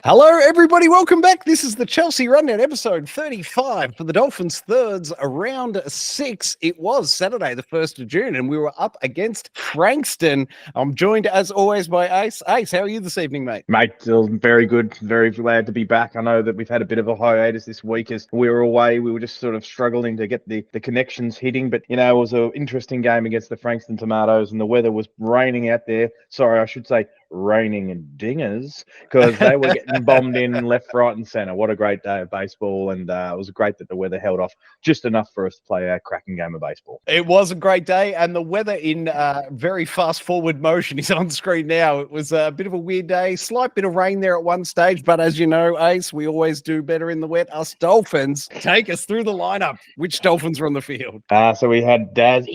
Hello, everybody. Welcome back. This is the Chelsea Rundown, episode 35 for the Dolphins' thirds, round 6. It was Saturday, the 1st of June, and we were up against Frankston. I'm joined, as always, by Ace. Ace, how are you this evening, mate? Mate, very good. Very glad to be back. I know that we've had a bit of a hiatus this week as we were away. We were just sort of struggling to get the connections hitting. But, you know, it was an interesting game against the Frankston Tomatoes, and the weather was raining out there. Sorry, I should say raining and dingers, because they were getting bombed in left, right, and centre. What a great day of baseball, and it was great that the weather held off just enough for us to play a cracking game of baseball. It was a great day, and the weather in very fast-forward motion is on screen now. It was a bit of a weird day, slight bit of rain there at one stage, but as you know, Ace, we always do better in the wet. Us Dolphins, take us through the lineup. Which Dolphins were on the field? So we had Daz,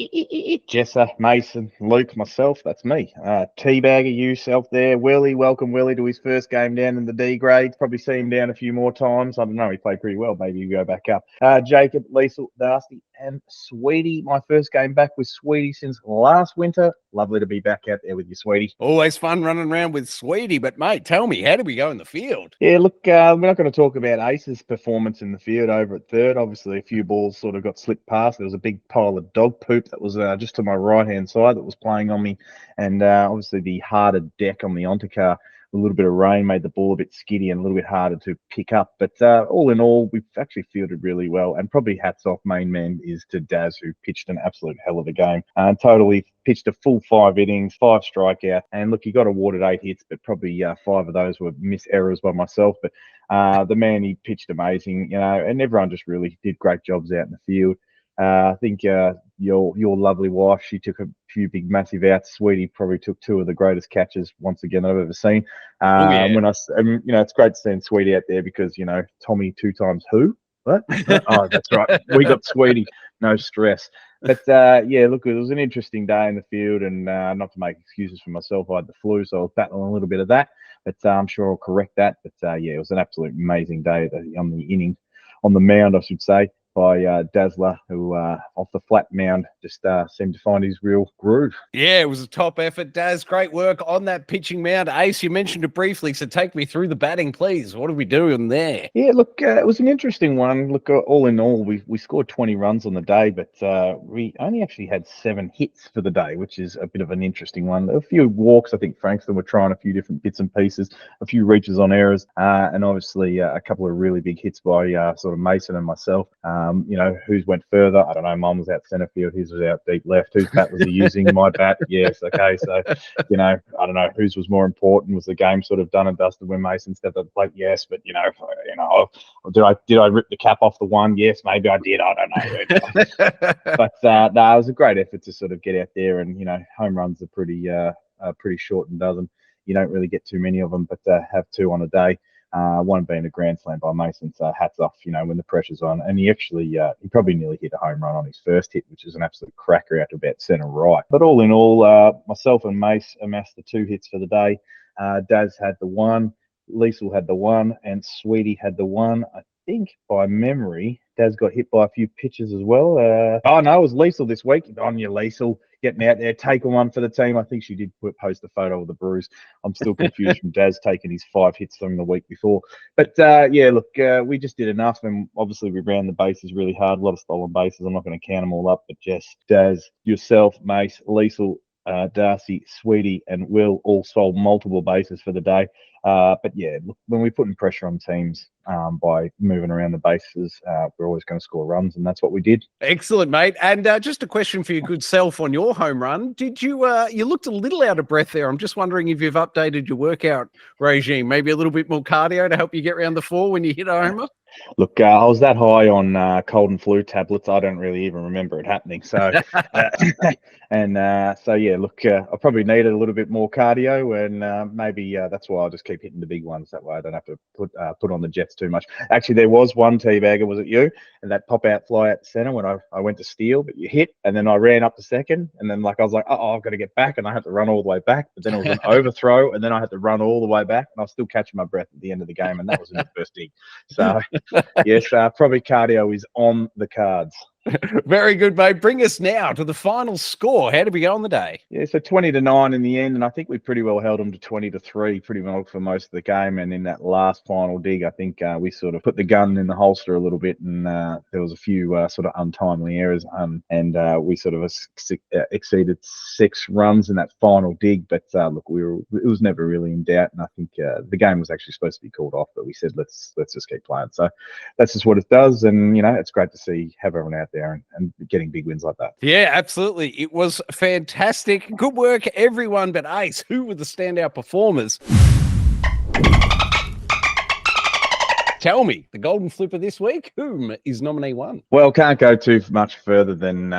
Jessa, Mason, Luke, myself. That's me. Teabagger, yourself there. Willie, welcome Willie to his first game down in the D grade. Probably see him down a few more times. I don't know. He played pretty well. Maybe you go back up. Jacob, Liesel, Darcy, and Sweetie. My first game back with Sweetie since last winter. Lovely to be back out there with you, Sweetie. Always fun running around with Sweetie. But, mate, tell me, how did we go in the field? Yeah, look, we're not going to talk about Ace's performance in the field over at third. Obviously, a few balls sort of got slipped past. There was a big pile of dog poop that was just to my right-hand side that was playing on me. And obviously the harder deck on the Ontacar, a little bit of rain made the ball a bit skiddy and a little bit harder to pick up. But all in all, we've actually fielded really well. And probably hats off, main man, is to Daz, who pitched an absolute hell of a game. Totally pitched a full 5 innings, 5 strikeouts. And look, he got awarded 8 hits, but probably 5 of those were miss errors by myself. But the man, he pitched amazing, you know, and everyone just really did great jobs out in the field. I think your lovely wife, she took a few big massive outs. Sweetie probably took 2 of the greatest catches once again I've ever seen. You know, it's great to see Sweetie out there because, you know, Tommy 2 times who? What? Oh, that's right. We got Sweetie. No stress. But yeah, look, it was an interesting day in the field, and not to make excuses for myself, I had the flu, so I was battling a little bit of that. But I'm sure I'll correct that. But yeah, it was an absolute amazing day on the inning, on the mound, I should say, by Dazzler, who off the flat mound just seemed to find his real groove. Yeah, it was a top effort. Daz, great work on that pitching mound. Ace, you mentioned it briefly, so take me through the batting, please. What did we do in there? Yeah, look, it was an interesting one. Look, all in all, we scored 20 runs on the day, but we only actually had 7 hits for the day, which is a bit of an interesting one. A few walks. I think Frankston were trying a few different bits and pieces, a few reaches on errors, and obviously a couple of really big hits by sort of Mason and myself. You know, whose went further? I don't know. Mine was out centre field. His was out deep left. Whose bat was he using? My bat. Yes. Okay. So, you know, I don't know whose was more important. Was the game sort of done and dusted when Mason stepped up the plate? Yes. But you know, did I rip the cap off the one? Yes. Maybe I did. I don't know. But no, it was a great effort to sort of get out there, and you know, home runs are pretty short and dozen. You don't really get too many of them, but have 2 on a day. One being a grand slam by Mason, so hats off, you know, when the pressure's on. And he actually, he probably nearly hit a home run on his first hit, which is an absolute cracker out to about centre right. But all in all, myself and Mace amassed the 2 hits for the day. Daz had the 1, Liesel had the 1, and Sweetie had the 1. I think by memory, Daz got hit by a few pitches as well. Oh no, it was Liesel this week. On your Liesel, getting out there, taking one for the team. I think she did post a photo of the bruise. I'm still confused from Daz taking his 5 hits from the week before. But yeah, look, we just did enough, and obviously we ran the bases really hard. A lot of stolen bases. I'm not going to count them all up, but Jess, Daz, yourself, Mace, Liesel, Darcy, Sweetie, and Will all stole multiple bases for the day. But yeah, look, when we're putting pressure on teams by moving around the bases, we're always going to score runs, and that's what we did. Excellent, mate. And just a question for your good self on your home run. Did you you looked a little out of breath there. I'm just wondering if you've updated your workout regime, maybe a little bit more cardio to help you get around the 4 when you hit a homer? Look, I was that high on cold and flu tablets, I don't really even remember it happening. So, so yeah, look, I probably needed a little bit more cardio, and maybe that's why I'll just keep hitting the big ones. That way I don't have to put on the jets too much. Actually, there was one teabagger, was it you? And that pop out fly out the center when I went to steal, but you hit, and then I ran up to second, and then like I was like, oh, I've got to get back, and I had to run all the way back. But then it was an overthrow, and then I had to run all the way back, and I was still catching my breath at the end of the game, and that was in the first dig. So yes, probably cardio is on the cards. Very good, mate. Bring us now to the final score. How did we go on the day? Yeah, so 20-9 in the end, and I think we pretty well held them to 20-3 pretty well for most of the game. And in that last final dig, I think we sort of put the gun in the holster a little bit, and there was a few sort of untimely errors, and we sort of exceeded 6 runs in that final dig. But look, it was never really in doubt, and I think the game was actually supposed to be called off, but we said let's just keep playing. So that's just what it does, and it's great to have everyone out there and getting big wins like that. Yeah, absolutely. It was fantastic. Good work, everyone. But Ace, who were the standout performers? Tell me, the golden flipper this week, whom is nominee 1? Well, can't go too much further than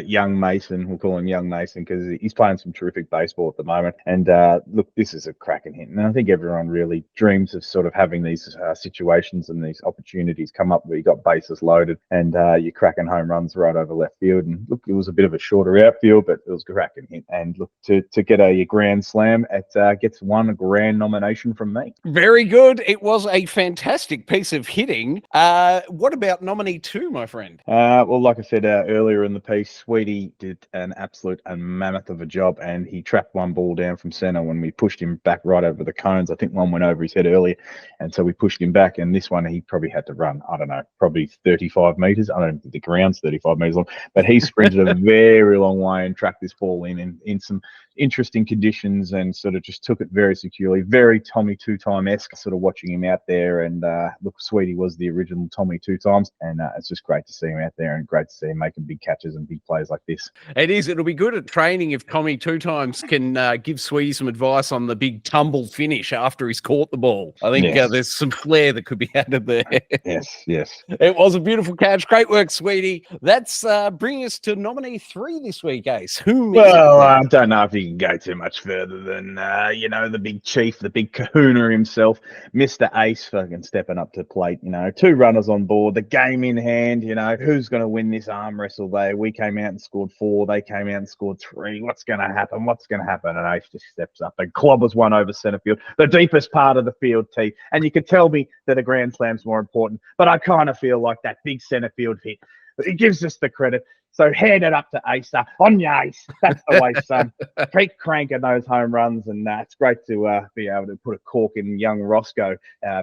young Mason. We'll call him young Mason because he's playing some terrific baseball at the moment. And look, this is a cracking hit. And I think everyone really dreams of sort of having these situations and these opportunities come up where you got bases loaded and you're cracking home runs right over left field. And look, it was a bit of a shorter outfield, but it was a cracking hit. And look, to get a grand slam, it gets 1 grand nomination from me. Very good. It was a fantastic piece of hitting. What about nominee 2, my friend? Well, like I said earlier in the piece, Sweetie did an absolute mammoth of a job, and he trapped 1 ball down from centre when we pushed him back right over the cones. I think one went over his head earlier, and so we pushed him back, and this one he probably had to run, I don't know, probably 35 metres. I don't think the ground's 35 metres long, but he sprinted a very long way and tracked this ball in some interesting conditions and sort of just took it very securely, very Tommy Two-Time-esque, sort of watching him out there. And look, Sweetie was the original Tommy 2 times, and it's just great to see him out there and great to see him making big catches and big plays like this. It is. It'll be good at training if Tommy 2 times can give Sweetie some advice on the big tumble finish after he's caught the ball. I think there's some flair that could be added there. Yes. It was a beautiful catch. Great work, Sweetie. That's bringing us to nominee 3 this week, Ace. Well, I don't know if you can go too much further than, the big chief, the big kahuna himself, Mr. Ace, fucking stepping up to plate. 2 runners on board, the game in hand. Who's going to win this arm wrestle there? We came out and scored 4. They came out and scored 3. What's going to happen? And Ace just steps up and clobbers 1 over centre field, the deepest part of the field, T. And you could tell me that a grand slam's more important, but I kind of feel like that big centre field hit, it gives us the credit. So hand it up to Ace. On your Ace. That's the way, son. Keep cranking those home runs. And it's great to be able to put a cork in young Roscoe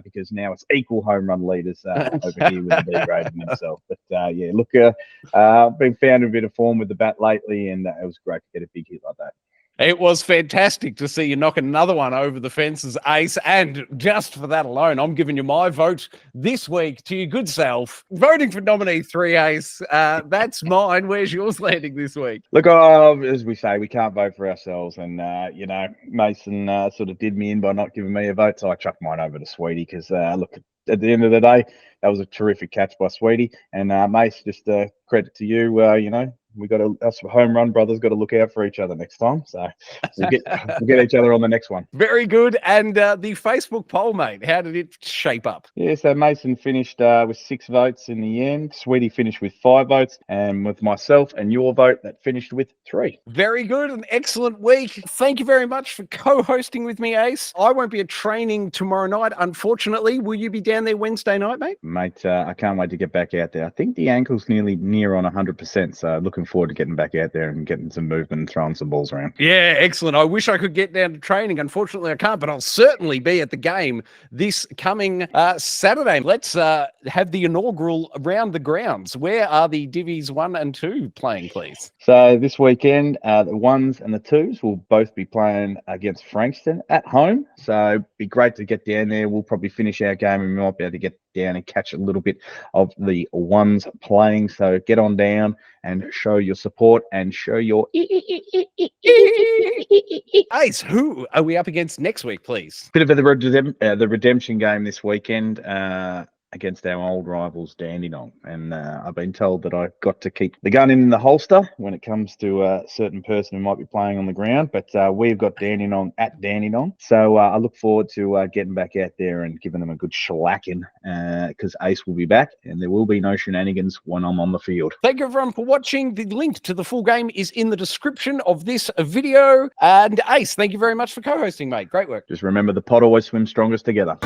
because now it's equal home run leaders over here with the B rating himself. But look, been found in a bit of form with the bat lately, and it was great to get a big hit like that. It was fantastic to see you knock another one over the fences, Ace. And just for that alone, I'm giving you my vote this week to your good self. Voting for nominee 3, Ace. That's mine. Where's yours landing this week? Look, as we say, we can't vote for ourselves. And, Mason sort of did me in by not giving me a vote. So I chucked mine over to Sweetie because, look, at the end of the day, that was a terrific catch by Sweetie. And, Mace, just credit to you, we got us home run brothers got to look out for each other next time. So we'll get each other on the next one. Very good. And the Facebook poll, mate, how did it shape up? Yeah, so Mason finished with 6 votes in the end. Sweetie finished with 5 votes, and with myself and your vote, that finished with 3. Very good. An excellent week. Thank you very much for co-hosting with me, Ace. I won't be at training tomorrow night, unfortunately. Will you be down there Wednesday night, mate? Mate, I can't wait to get back out there. I think the ankle's near on 100%, so looking forward to getting back out there and getting some movement and throwing some balls around. Yeah, excellent. I wish I could get down to training. Unfortunately, I can't, but I'll certainly be at the game this coming Saturday. Let's have the inaugural Around the Grounds. Where are the Divvies 1 and 2 playing, please? So this weekend, the 1s and the 2s will both be playing against Frankston at home. So it'd be great to get down there. We'll probably finish our game and we might be able to get down and catch a little bit of the 1s playing. So get on down and show your support and show your Ace, who are we up against next week, please? Bit of the redemption game this weekend against our old rivals Dandenong, and I've been told that I've got to keep the gun in the holster when it comes to a certain person who might be playing on the ground, but we've got Dandenong at Dandenong, so I look forward to getting back out there and giving them a good shellacking because Ace will be back and there will be no shenanigans when I'm on the field. Thank you everyone for watching. The link to the full game is in the description of this video, and Ace, thank you very much for co-hosting, mate. Great work. Just remember, the pot always swims strongest together.